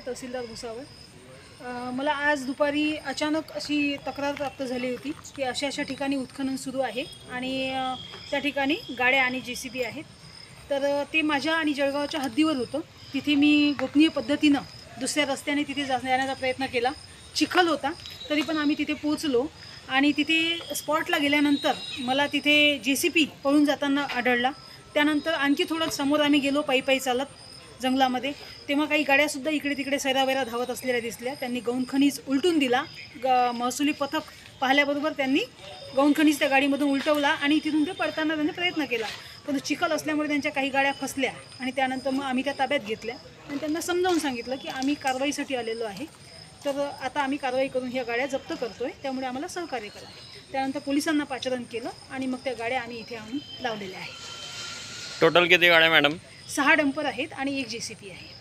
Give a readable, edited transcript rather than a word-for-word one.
तहसीलदार भुसावळ. मला आज दुपारी अचानक अशी तक्रार प्राप्त झाली होती की अशा ठिकाणी उत्खनन सुरू आहे आणि त्या ठिकाणी गाड्या आणि JCB आहेत. तर ते माझ्या आणि जळगावच्या हद्दीवर होतं. तिथे मी गोपनीय पद्धतीनं दुसऱ्या रस्त्याने तिथे जाण्याचा प्रयत्न केला. चिखल होता तरी पण आम्ही तिथे पोचलो आणि तिथे स्पॉटला गेल्यानंतर मला तिथे JCB पळून जाताना आढळला. त्यानंतर आणखी थोडं समोर आम्ही गेलो पायी चालत जंगलामध्ये. तेव्हा काही गाड्यासुद्धा इकडे तिकडे सैरावैरा धावत असलेल्या दिसल्या. त्यांनी गौण खनिज उलटून दिला. महसुली पथक पाहिल्याबरोबर त्यांनी गौण खनिज त्या गाडीमधून उलटवला आणि तिथून ते पडताना त्यांनी प्रयत्न केला. पण चिखल असल्यामुळे त्यांच्या काही गाड्या फसल्या आणि त्यानंतर मग आम्ही त्या ताब्यात घेतल्या आणि त्यांना समजावून सांगितलं की आम्ही कारवाईसाठी आलेलो आहे. तर आता आम्ही कारवाई करून ह्या गाड्या जप्त करतोय, त्यामुळे आम्हाला सहकार्य करा. त्यानंतर पोलिसांना पाचारण केलं आणि मग त्या गाड्या आम्ही इथे आणून लावलेल्या आहेत. टोटल किती गाड्या मॅडम? 6 डंपर आहेत आणि 1 JCB आहे.